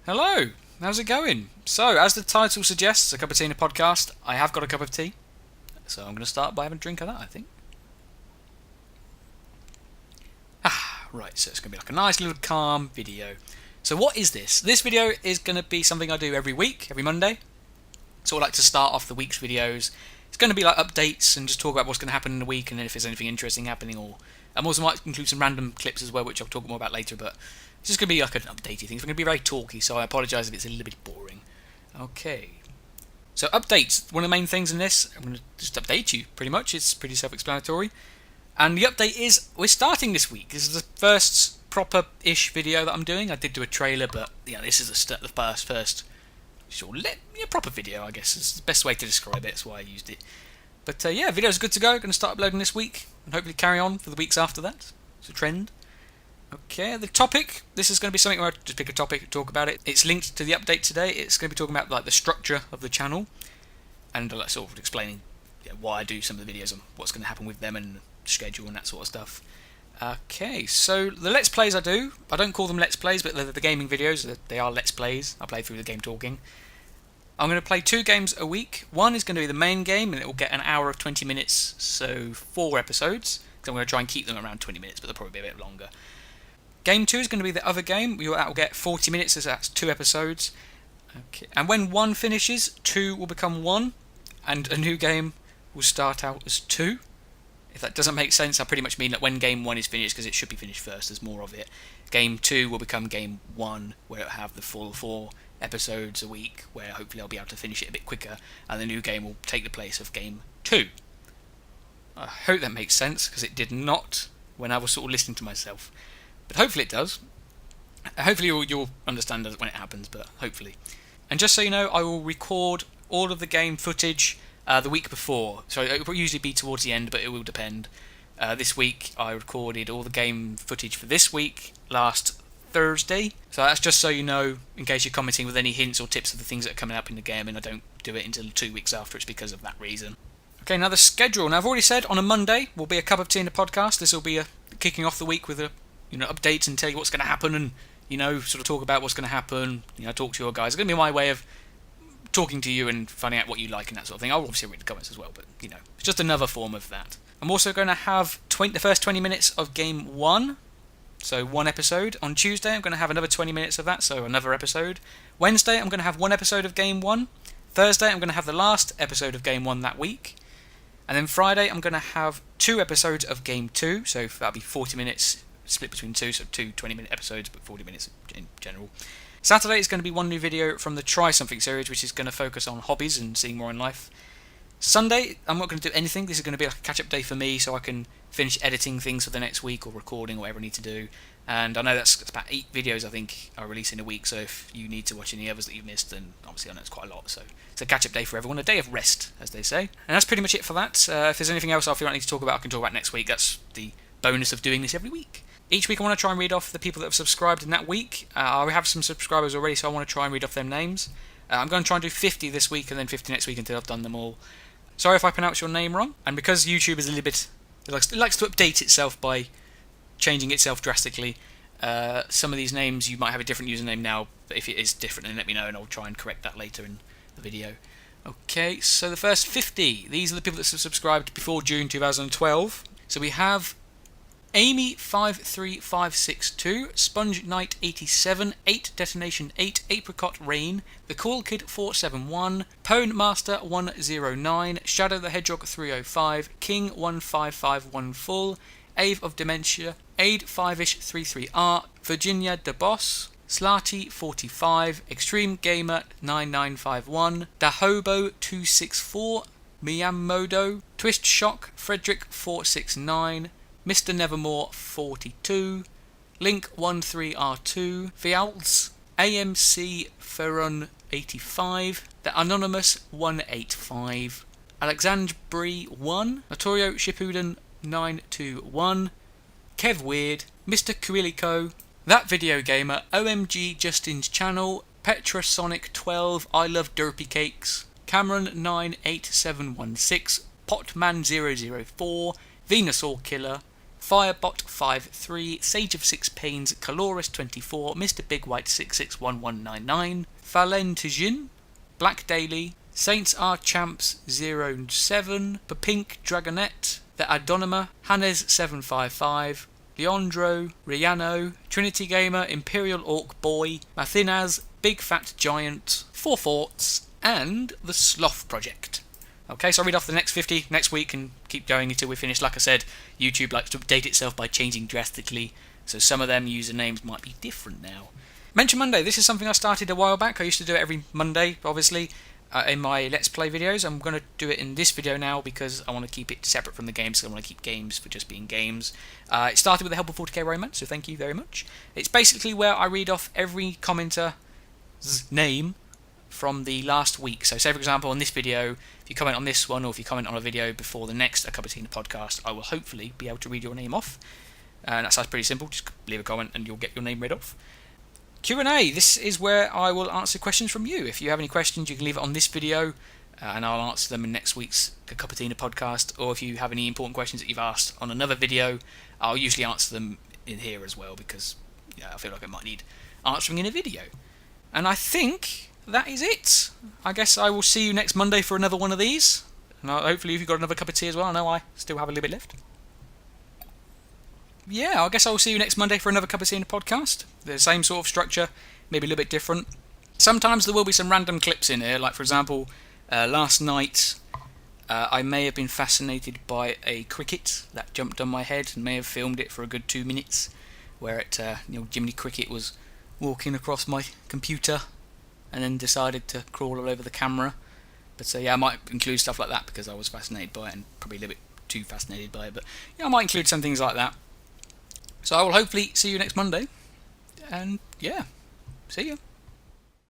Hello, how's it going? So, as the title suggests, a cup of tea in a podcast, I have got a cup of tea. So I'm going to start by having a drink of that, I think. Right, so it's going to be like a nice little calm video. So what is this? This video is going to be something I do every week, every Monday. So I like to start off the week's videos. It's going to be like updates and just talk about what's going to happen in the week and if there's anything interesting happening. Or I also might include some random clips as well, which I'll talk more about later, but it's just going to be like an updatey thing. It's going to be very talky, so I apologise if it's a little bit boring. Okay. So updates, one of the main things in this, I'm going to just update you, pretty much. It's pretty self-explanatory. And the update is, we're starting this week. This is the first proper-ish video that I'm doing. I did do a trailer, but this is the first proper video, I guess. It's the best way to describe it. That's why I used it. But videos are good to go. Going to start uploading this week, and hopefully carry on for the weeks after that. It's a trend. Okay, the topic. This is going to be something where I just pick a topic and talk about it. It's linked to the update today. It's going to be talking about like the structure of the channel, and sort of explaining why I do some of the videos and what's going to happen with them and schedule and that sort of stuff. Okay, so the Let's Plays I do, I don't call them Let's Plays, but they're the gaming videos. They are Let's Plays. I play through the game talking. I'm going to play 2 games a week. One is going to be the main game, and it will get an hour of 20 minutes, so 4 episodes. Because I'm going to try and keep them around 20 minutes, but they'll probably be a bit longer. Game 2 is going to be the other game. That will get 40 minutes, so that's 2 episodes. Okay, and when 1 finishes, 2 will become 1, and a new game will start out as 2. If that doesn't make sense, I pretty much mean that when game 1 is finished, because it should be finished first, there's more of it, game 2 will become game 1, where it'll have the full 4 episodes a week, where hopefully I'll be able to finish it a bit quicker, and the new game will take the place of game 2. I hope that makes sense, because it did not when I was sort of listening to myself. But hopefully it does. Hopefully you'll understand when it happens, but hopefully. And just so you know, I will record all of the game footage the week before. So it will usually be towards the end, but it will depend. This week I recorded all the game footage for this week last Thursday. So that's just so you know, in case you're commenting with any hints or tips of the things that are coming up in the game and I don't do it until 2 weeks after, it's because of that reason. Okay, now the schedule. Now I've already said on a Monday will be a cup of tea in the podcast. This will be kicking off the week with updates and tell you what's going to happen and sort of talk about what's going to happen. Talk to your guys. It's going to be my way of talking to you and finding out what you like and that sort of thing. I'll obviously read the comments as well, but it's just another form of that. I'm also going to have the first 20 minutes of game 1, so 1 episode. On Tuesday I'm going to have another 20 minutes of that, so another episode. Wednesday I'm going to have 1 episode of game 1. Thursday I'm going to have the last episode of game 1 that week. And then Friday I'm going to have 2 episodes of game 2, so that'll be 40 minutes split between 2, so 2 20-minute episodes, but 40 minutes in general. Saturday is going to be 1 new video from the Try Something series, which is going to focus on hobbies and seeing more in life. Sunday, I'm not going to do anything. This is going to be like a catch-up day for me, so I can finish editing things for the next week or recording or whatever I need to do. And I know that's about 8 videos, I think, I release in a week, so if you need to watch any others that you've missed, then obviously I know it's quite a lot, so it's a catch-up day for everyone, a day of rest, as they say. And that's pretty much it for that. If there's anything else I feel like I need to talk about, I can talk about next week. That's the bonus of doing this every week. Each week I want to try and read off the people that have subscribed in that week. I have some subscribers already, so I want to try and read off their names. I'm going to try and do 50 this week and then 50 next week until I've done them all. Sorry if I pronounce your name wrong. And because YouTube is a little bit... It likes to update itself by changing itself drastically. Some of these names, you might have a different username now, but if it is different, then let me know and I'll try and correct that later in the video. Okay, so the first 50. These are the people that have subscribed before June 2012. So we have Amy53562, Sponge Knight 87, 8 Detonation 8, Apricot Rain, The Cool Kid 471, Pwn Master 109, Shadow the Hedgehog 305, King 1551 Full, Ave of Dementia, Aid 5ish 33R, Virginia De Boss, Slarty 45, Extreme Gamer 9951, Dahobo 264, Miyamoto, Twist Shock, Frederick 469, Mr. Nevermore 42, Link 13R2, Vialtz, AMC Ferron 85, The Anonymous 185, Alexandre Brie 1, Notorio Shippuden 921, Kev Weird, Mr. Kuiliko, That Video Gamer, OMG Justin's Channel, Petrasonic 12, I Love Derpy Cakes, Cameron 98716, Potman 004, Venusaur Killer, Firebot53, Sage of Six Pains, Caloris24, Mr. Big White 661199, Falentijin, Black Daily, Saints Are Champs 07, Papink Dragonette, The Adonima, Hannes755, Leandro, Riano, Trinity Gamer, Imperial Orc Boy, Mathinaz, Big Fat Giant, Four Forts, and The Sloth Project. Okay, so I'll read off the next 50 next week and keep going until we finish. Like I said, YouTube likes to update itself by changing drastically, so some of them usernames might be different now. Mention Monday. This is something I started a while back. I used to do it every Monday, obviously, in my Let's Play videos. I'm going to do it in this video now because I want to keep it separate from the games, because I want to keep games for just being games. It started with the help of 40k Romance, so thank you very much. It's basically where I read off every commenter's name from the last week. So say for example on this video, if you comment on this one, or if you comment on a video before the next A Cup of Tea podcast, I will hopefully be able to read your name off. And that sounds pretty simple. Just leave a comment and you'll get your name read off. Q&A. This is where I will answer questions from you. If you have any questions, you can leave it on this video, and I'll answer them in next week's A Cup of Tea podcast. Or if you have any important questions that you've asked on another video, I'll usually answer them in here as well, because I feel like I might need answering in a video. And I think that is it. I guess I will see you next Monday for another one of these. And hopefully if you've got another cup of tea as well. I know I still have a little bit left. Yeah, I guess I will see you next Monday for another cup of tea in the podcast. The same sort of structure, maybe a little bit different. Sometimes there will be some random clips in here, like for example, last night I may have been fascinated by a cricket that jumped on my head, and may have filmed it for a good 2 minutes, where Jiminy Cricket was walking across my computer and then decided to crawl all over the camera. But I might include stuff like that because I was fascinated by it, and probably a little bit too fascinated by it. But I might include some things like that. So I will hopefully see you next Monday, and see you.